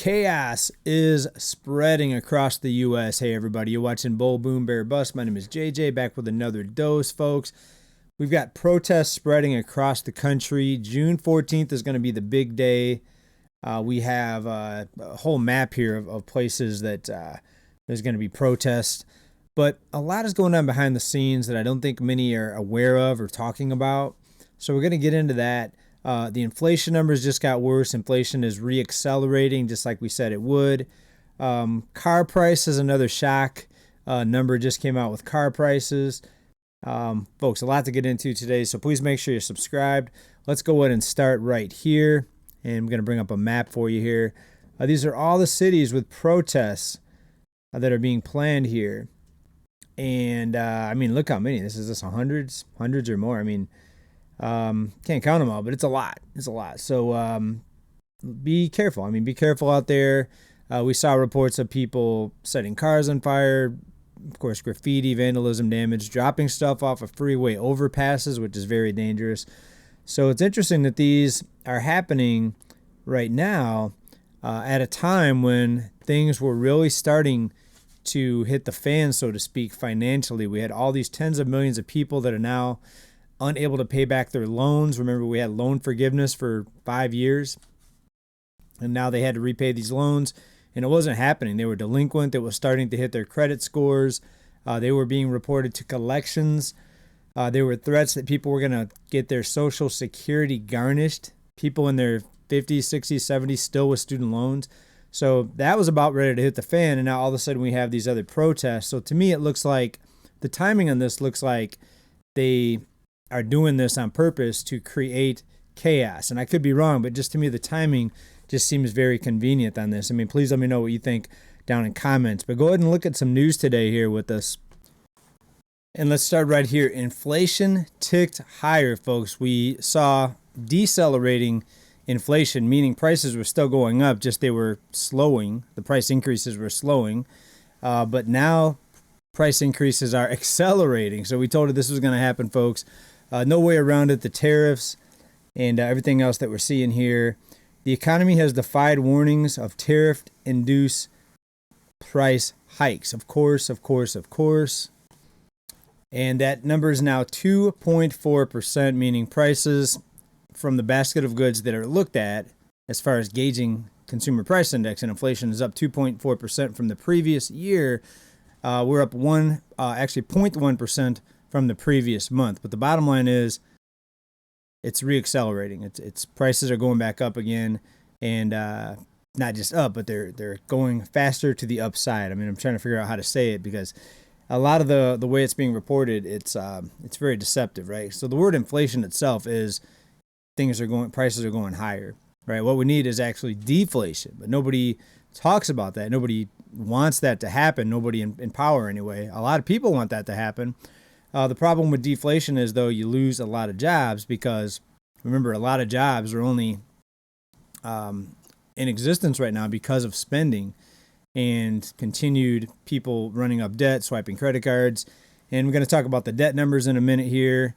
Chaos is spreading across the U.S. Hey, everybody, you're watching Bull, Boom, Bear, Bust. My name is JJ, back with another dose, folks. We've got protests spreading across the country. June 14th is going to be the big day. We have a whole map here of places that there's going to be protests. But a lot is going on behind the scenes that I don't think many are aware of or talking about. So we're going to get into that. The inflation numbers just got worse. Inflation is reaccelerating, just like we said it would. Car price is another shock. Number just came out with car prices. Folks, a lot to get into today, so please make sure you're subscribed. Let's go ahead and start right here. And I'm going to bring up a map for you here. These are all the cities with protests that are being planned here. And, I mean, look how many. This is just hundreds or more. I mean, can't count them all, but it's a lot. It's a lot. So be careful. I mean, be careful out there. We saw reports of people setting cars on fire, of course, graffiti, vandalism, damage, dropping stuff off of freeway overpasses, which is very dangerous. So it's interesting that these are happening right now at a time when things were really starting to hit the fan, so to speak, financially. We had all these tens of millions of people that are now unable to pay back their loans. Remember, we had loan forgiveness for 5 years, and now they had to repay these loans, and it wasn't happening. They were delinquent. It was starting to hit their credit scores. They were being reported to collections. There were threats that people were going to get their Social Security garnished. People in their 50s, 60s, 70s still with student loans. So that was about ready to hit the fan, and now all of a sudden we have these other protests. So to me, it looks like the timing on this looks like they are doing this on purpose to create chaos. And I could be wrong, but just to me, the timing just seems very convenient on this. I mean, please let me know what you think down in comments. But go ahead and look at some news today here with us. And let's start right here. Inflation ticked higher, folks. We saw decelerating inflation, meaning prices were still going up, just they were slowing. The price increases were slowing. But now price increases are accelerating. So we told you this was going to happen, folks. No way around it. The tariffs and everything else that we're seeing here. The economy has defied warnings of tariff-induced price hikes. Of course. And that number is now 2.4%, meaning prices from the basket of goods that are looked at as far as gauging consumer price index, and inflation is up 2.4% from the previous year. We're up 0.1% from the previous month. But the bottom line is it's reaccelerating. It's prices are going back up again, and not just up, but they're going faster to the upside. I mean, I'm trying to figure out how to say it because a lot of the way it's being reported, it's very deceptive, right? So the word inflation itself is prices are going higher, right? What we need is actually deflation, but nobody talks about that. Nobody wants that to happen. Nobody in power anyway. A lot of people want that to happen. The problem with deflation is, though, you lose a lot of jobs because, remember, a lot of jobs are only in existence right now because of spending and continued people running up debt, swiping credit cards. And we're going to talk about the debt numbers in a minute here.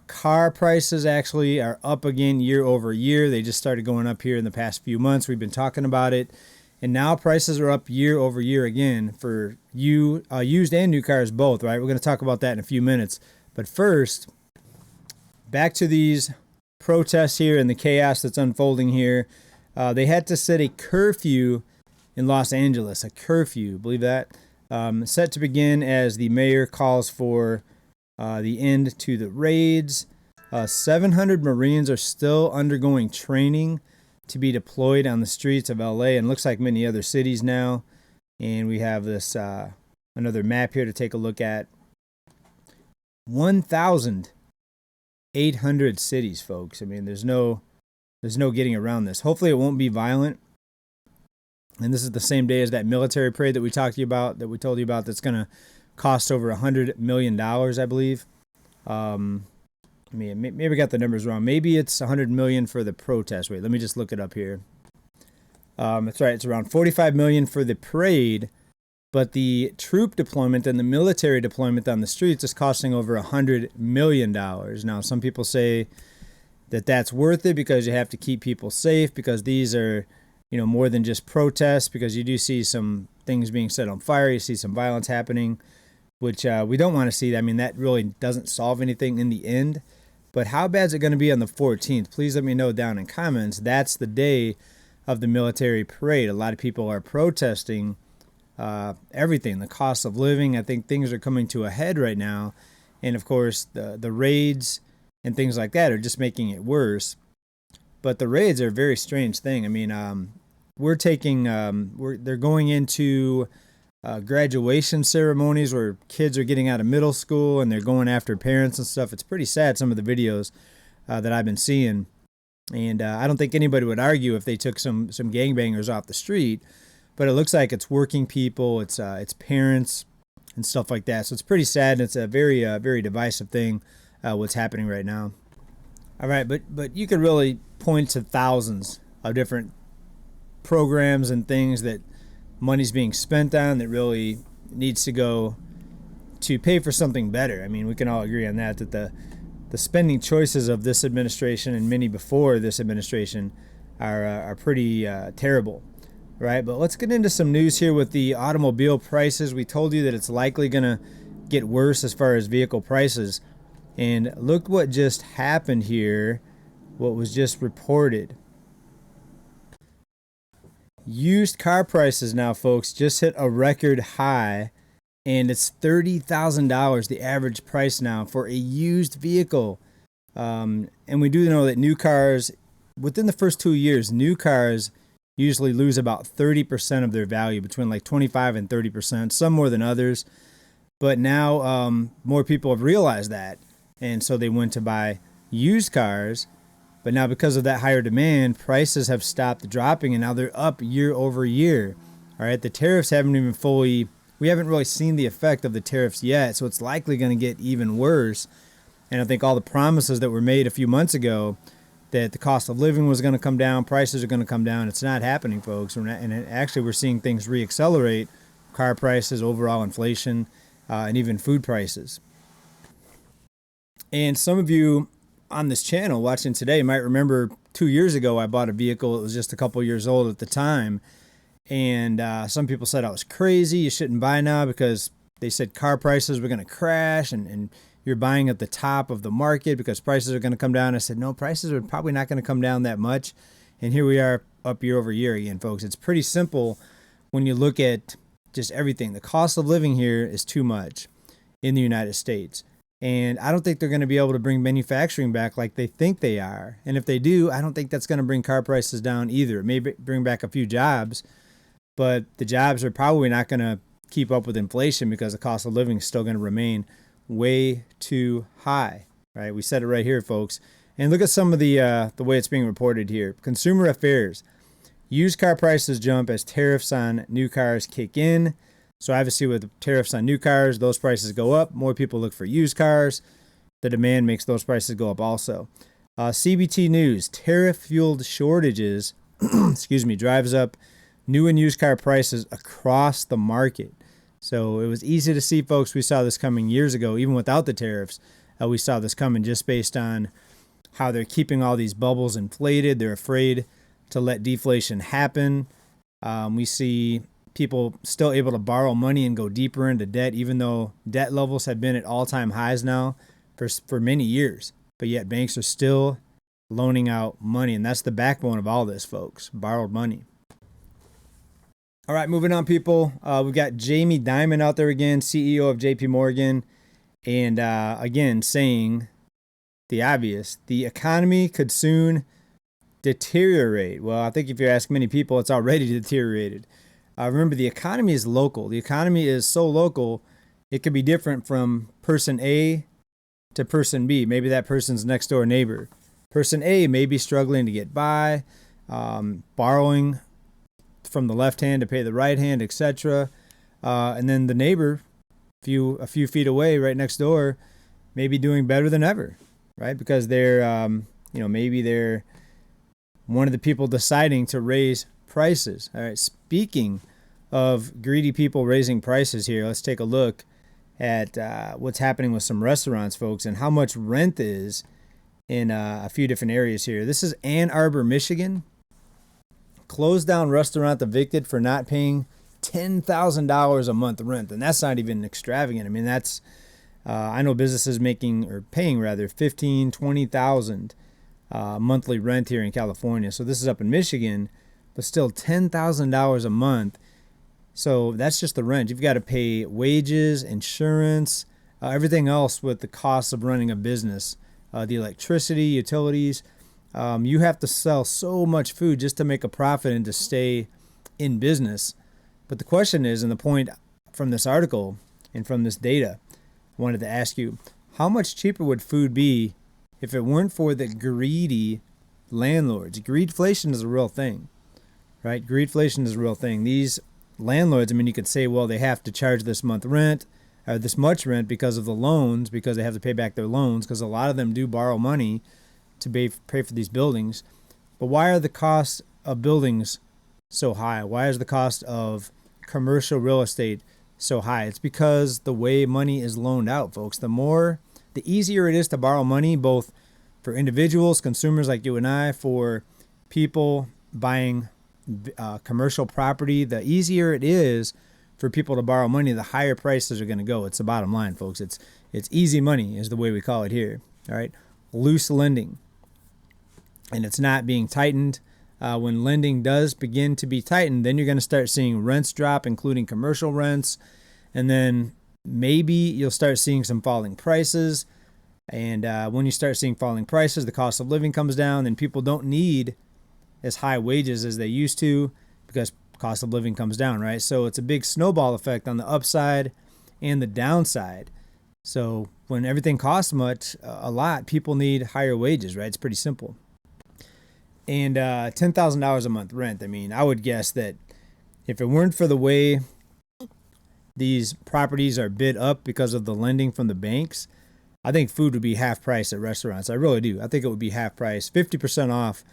Car prices actually are up again year over year. They just started going up here in the past few months. We've been talking about it. And now prices are up year over year again for used and new cars both, right? We're going to talk about that in a few minutes. But first, back to these protests here and the chaos that's unfolding here. They had to set a curfew in Los Angeles, a curfew, believe that? Set to begin as the mayor calls for the end to the raids. 700 Marines are still undergoing training to be deployed on the streets of LA and looks like many other cities now. And we have this another map here to take a look at. 1,800 cities, folks. I mean, there's no getting around this. Hopefully, it won't be violent. And this is the same day as that military parade that we talked to you about, that we told you about, that's going to cost over $100 million, I believe. Maybe I got the numbers wrong. Maybe it's $100 million for the protest. Wait, let me just look it up here. That's right. It's around $45 million for the parade, but the troop deployment and the military deployment on the streets is costing over $100 million. Now, some people say that that's worth it because you have to keep people safe because these are more than just protests, because you do see some things being set on fire. You see some violence happening, which we don't want to see. I mean, that really doesn't solve anything in the end. But how bad is it going to be on the 14th? Please let me know down in comments. That's the day of the military parade. A lot of people are protesting everything, the cost of living. I think things are coming to a head right now. And of course, the raids and things like that are just making it worse. But the raids are a very strange thing. I mean, they're going into graduation ceremonies where kids are getting out of middle school and they're going after parents and stuff. It's pretty sad, some of the videos that I've been seeing. And I don't think anybody would argue if they took some gangbangers off the street, but it looks like it's working people, it's parents and stuff like that. So it's pretty sad, and it's a very very divisive thing what's happening right now. All right, but you could really point to thousands of different programs and things that money's being spent on that really needs to go to pay for something better. I mean, we can all agree on that the spending choices of this administration and many before this administration are pretty terrible, right? But let's get into some news here with the automobile prices. We told you that it's likely going to get worse as far as vehicle prices. And look what just happened here, what was just reported. Used car prices now, folks, just hit a record high, and it's $30,000, the average price now for a used vehicle. And we do know that new cars, within the first 2 years, new cars usually lose about 30% of their value, between like 25 and 30%, some more than others. But now more people have realized that, and so they went to buy used cars. But now, because of that higher demand, prices have stopped dropping, and now they're up year over year. All right, the tariffs haven't even we haven't really seen the effect of the tariffs yet, so it's likely going to get even worse. And I think all the promises that were made a few months ago that the cost of living was going to come down, prices are going to come down, it's not happening, folks. Actually, we're seeing things reaccelerate, car prices, overall inflation, and even food prices. And some of you on this channel watching today might remember 2 years ago I bought a vehicle. It was just a couple years old at the time, and some people said I was crazy. You shouldn't buy now because they said car prices were going to crash, and you're buying at the top of the market because prices are going to come down. I said no, prices are probably not going to come down that much, and here we are up year over year again, folks. It's pretty simple when you look at just everything. The cost of living here is too much in the United States. And I don't think they're going to be able to bring manufacturing back like they think they are. And if they do, I don't think that's going to bring car prices down either. It may bring back a few jobs, but the jobs are probably not going to keep up with inflation because the cost of living is still going to remain way too high, right? We said it right here, folks. And look at some of the way it's being reported here. Consumer Affairs. Used car prices jump as tariffs on new cars kick in. So obviously with tariffs on new cars, those prices go up. More people look for used cars. The demand makes those prices go up also. CBT News, tariff-fueled shortages drives up new and used car prices across the market. So it was easy to see, folks. We saw this coming years ago, even without the tariffs. We saw this coming just based on how they're keeping all these bubbles inflated. They're afraid to let deflation happen. We see people still able to borrow money and go deeper into debt, even though debt levels have been at all-time highs now for many years. But yet banks are still loaning out money, and that's the backbone of all this, folks, borrowed money. All right, moving on, people. We've got Jamie Dimon out there again, CEO of JP Morgan, and again saying the obvious. The economy could soon deteriorate. Well, I think if you ask many people, it's already deteriorated. Remember, the economy is local. The economy is so local, it could be different from person A to person B. Maybe that person's next door neighbor. Person A may be struggling to get by, borrowing from the left hand to pay the right hand, etc. And then the neighbor, a few feet away, right next door, may be doing better than ever, right? Because they're, maybe they're one of the people deciding to raise prices. All right. Speaking of greedy people raising prices here, let's take a look at what's happening with some restaurants, folks, and how much rent is in a few different areas here. This is Ann Arbor, Michigan. closed down restaurant evicted for not paying $10,000 a month rent. And that's not even extravagant. I mean, that's, I know businesses making or paying rather 15, 20,000 monthly rent here in California. So this is up in Michigan, but still $10,000 a month. So that's just the rent. You've got to pay wages, insurance, everything else with the cost of running a business, the electricity, utilities. You have to sell so much food just to make a profit and to stay in business. But the question is, and the point from this article and from this data, I wanted to ask you, how much cheaper would food be if it weren't for the greedy landlords? Greedflation is a real thing, right? Greedflation is a real thing. These landlords, I mean, you could say, well, they have to charge this month rent or this much rent because of the loans, because they have to pay back their loans, because a lot of them do borrow money to pay for these buildings. But why are the costs of buildings so high? Why is the cost of commercial real estate so high? It's because the way money is loaned out, folks. The easier it is to borrow money, both for individuals, consumers like you and I, for people buying commercial property, the easier it is for people to borrow money, the higher prices are going to go. It's the bottom line, folks. It's easy money is the way we call it here. All right, loose lending, and it's not being tightened. When lending does begin to be tightened, then you're going to start seeing rents drop, including commercial rents, and then maybe you'll start seeing some falling prices. And when you start seeing falling prices, the cost of living comes down, and people don't need as high wages as they used to because cost of living comes down, right? So it's a big snowball effect on the upside and the downside. So when everything costs a lot, people need higher wages, right? It's pretty simple. And $10,000 a month rent, I mean, I would guess that if it weren't for the way these properties are bid up because of the lending from the banks, I think food would be half price at restaurants. I really do. I think it would be half price, 50% off,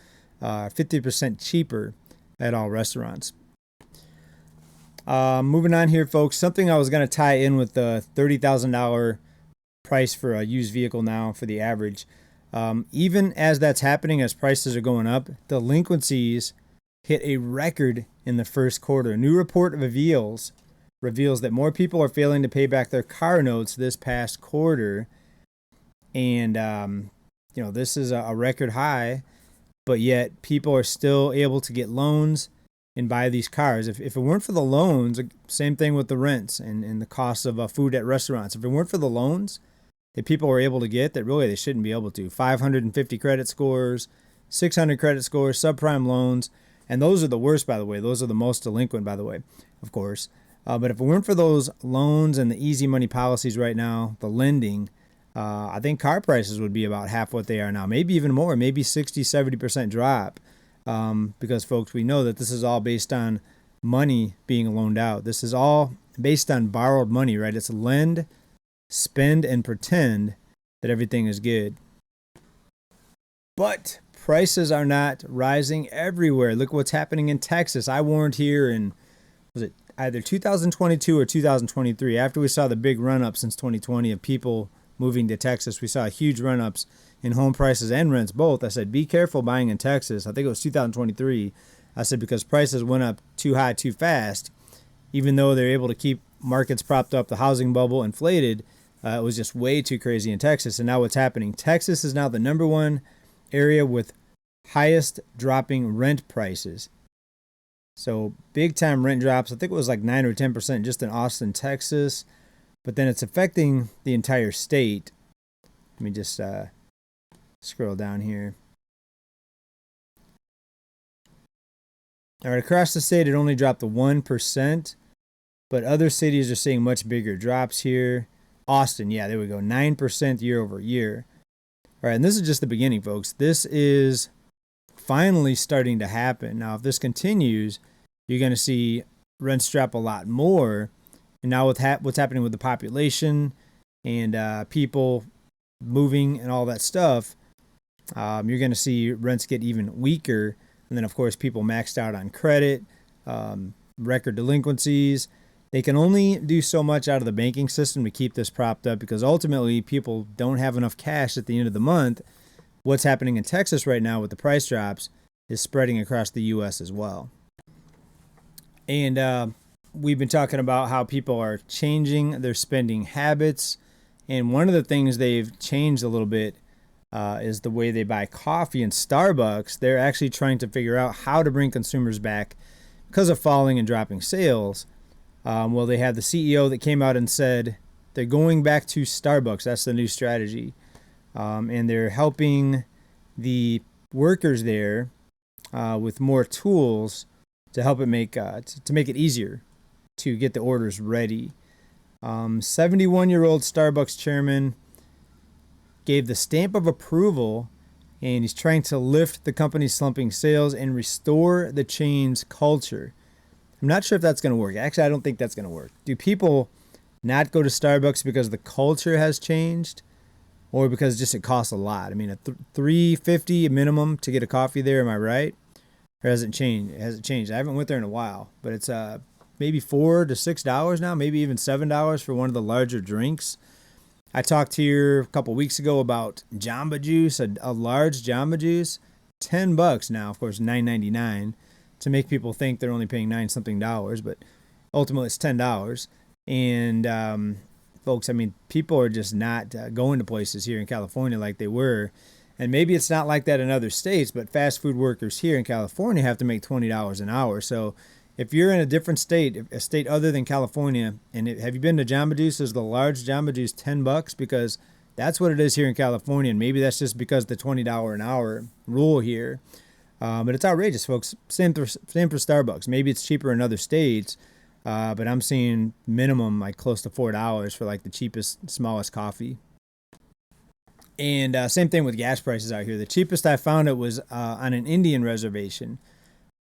50% cheaper at all restaurants. Moving on here, folks, something I was going to tie in with the $30,000 price for a used vehicle now for the average. Even as that's happening, as prices are going up, delinquencies hit a record in the first quarter. A new report reveals that more people are failing to pay back their car notes this past quarter. And, this is a record high, but yet people are still able to get loans and buy these cars. If it weren't for the loans, same thing with the rents and the cost of food at restaurants. If it weren't for the loans that people were able to get, that really they shouldn't be able to. 550 credit scores, 600 credit scores, subprime loans, and those are the worst, by the way. Those are the most delinquent, by the way, of course. But if it weren't for those loans and the easy money policies right now, the lending, I think car prices would be about half what they are now, maybe even more, maybe 60, 70% drop. Because, folks, we know that this is all based on money being loaned out. This is all based on borrowed money, right? It's lend, spend, and pretend that everything is good. But prices are not rising everywhere. Look what's happening in Texas. I warned here in, was it either 2022 or 2023, after we saw the big run-up since 2020 of people moving to Texas, we saw huge run-ups in home prices and rents both. I said, be careful buying in Texas. I think it was 2023. I said, because prices went up too high too fast, even though they're able to keep markets propped up, the housing bubble inflated, it was just way too crazy in Texas. And now what's happening? Texas is now the number one area with highest dropping rent prices. So big time rent drops. I think it was like 9 or 10% just in Austin, Texas. But then it's affecting the entire state. Let me just scroll down here. All right, across the state, it only dropped to 1%, but other cities are seeing much bigger drops here. Austin, yeah, there we go, 9% year over year. All right, and this is just the beginning, folks. This is finally starting to happen. Now, if this continues, you're going to see rents drop a lot more. And now with what's happening with the population and people moving and all that stuff, you're going to see rents get even weaker. And then, of course, people maxed out on credit, record delinquencies. They can only do so much out of the banking system to keep this propped up because ultimately people don't have enough cash at the end of the month. What's happening in Texas right now with the price drops, is spreading across the U.S. as well. And we've been talking about how people are changing their spending habits. And one of the things they've changed a little bit is the way they buy coffee. In Starbucks, they're actually trying to figure out how to bring consumers back because of falling and dropping sales. Well, they had the CEO that came out and said they're going back to Starbucks. That's the new strategy. And they're helping the workers there with more tools to help it make it easier to get the orders ready. 71-year-old Starbucks chairman gave the stamp of approval, and he's trying to lift the company's slumping sales and restore the chain's culture. I'm not sure if that's going to work. Actually, I don't think that's going to work. Do people not go to Starbucks because the culture has changed, or because just it costs a lot? I mean, a $3.50 minimum to get a coffee there. Am I right? Or has it changed? Has it changed? I haven't went there in a while, but it's maybe $4 to $6 now, maybe even $7 for one of the larger drinks. I talked here a couple weeks ago about Jamba Juice, a large Jamba Juice, $10 now. Of course, $9.99 to make people think they're only paying $9 something, but ultimately it's $10. And folks, I mean, people are just not going to places here in California like they were. And maybe it's not like that in other states, but fast food workers here in California have to make $20 an hour. So if you're in a different state, a state other than California, and have you been to Jamba Juice? Is the large Jamba Juice $10? Because that's what it is here in California. And maybe that's just because the $20 an hour rule here. But it's outrageous, folks. Same for Starbucks. Maybe it's cheaper in other states, but I'm seeing minimum like close to $4 for like the cheapest, smallest coffee. And same thing with gas prices out here. The cheapest I found it was on an Indian reservation,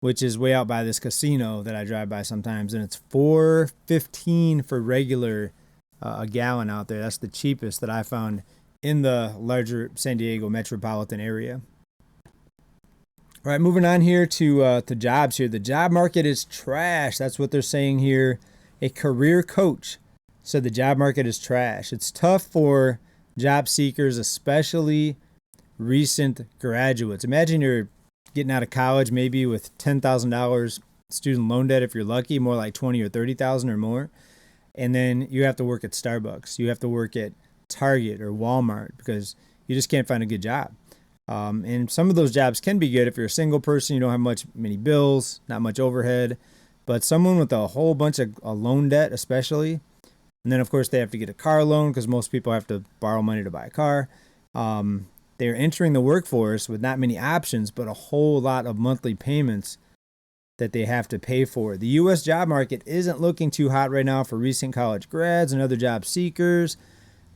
which is way out by this casino that I drive by sometimes, and it's $4.15 for regular a gallon out there. That's the cheapest that I found in the larger San Diego metropolitan area. All right, moving on here to jobs here. The job market is trash. That's what they're saying here. A career coach said the job market is trash. It's tough for job seekers, especially recent graduates. Imagine you're getting out of college maybe with $10,000 student loan debt if you're lucky, more like $20,000 or $30,000 or more. And then you have to work at Starbucks. You have to work at Target or Walmart because you just can't find a good job. And some of those jobs can be good if you're a single person, you don't have many bills, not much overhead. But someone with a whole bunch of loan debt especially, and then, of course, they have to get a car loan because most people have to borrow money to buy a car. They're entering the workforce with not many options, but a whole lot of monthly payments that they have to pay for. The U.S. job market isn't looking too hot right now for recent college grads and other job seekers.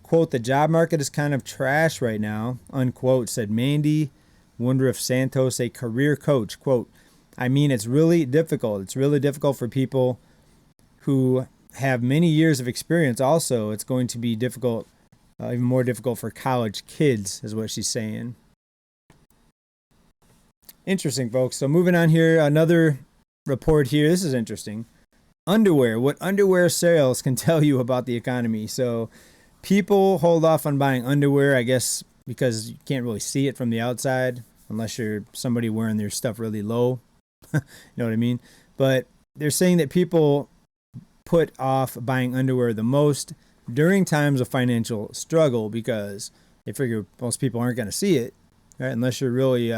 Quote, the job market is kind of trash right now, unquote, said Mandy Woodruff Santos, a career coach. Quote, I mean, it's really difficult. It's really difficult for people who have many years of experience. Also, it's going to be difficult, even more difficult for college kids, is what she's saying. Interesting, folks. So moving on here, another report here. This is interesting. Underwear. What underwear sales can tell you about the economy. So people hold off on buying underwear, I guess, because you can't really see it from the outside unless you're somebody wearing their stuff really low. You know what I mean? But they're saying that people put off buying underwear the most during times of financial struggle because they figure most people aren't going to see it, right? Unless you're really,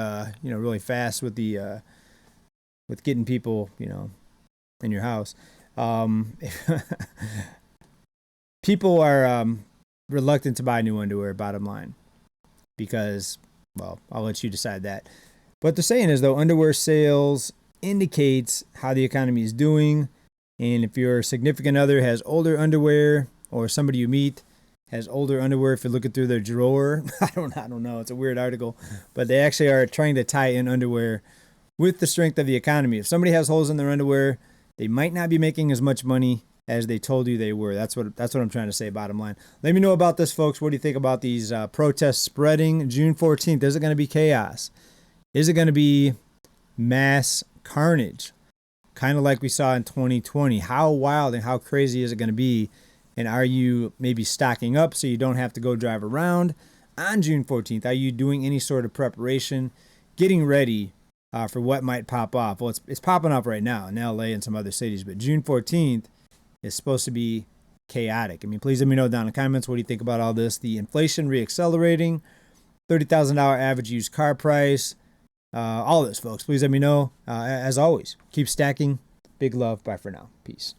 really fast with the with getting people, in your house. People are reluctant to buy new underwear. Bottom line, because, well, I'll let you decide that. What they're saying is, though, underwear sales indicates how the economy is doing. And if your significant other has older underwear, or somebody you meet has older underwear, if you're looking through their drawer, I don't know. It's a weird article, but they actually are trying to tie in underwear with the strength of the economy. If somebody has holes in their underwear, they might not be making as much money as they told you they were. That's what I'm trying to say. Bottom line. Let me know about this, folks. What do you think about these protests spreading June 14th? Is it going to be chaos? Is it going to be mass carnage? Kind of like we saw in 2020. How wild and how crazy is it going to be? And are you maybe stocking up so you don't have to go drive around on June 14th? Are you doing any sort of preparation, getting ready for what might pop off. Well, it's popping up right now in LA and some other cities, but June 14th is supposed to be chaotic. I mean, please let me know down in the comments, what do you think about all this? The inflation reaccelerating, $30,000 average used car price, all this, folks. Please let me know. As always, keep stacking. Big love. Bye for now. Peace.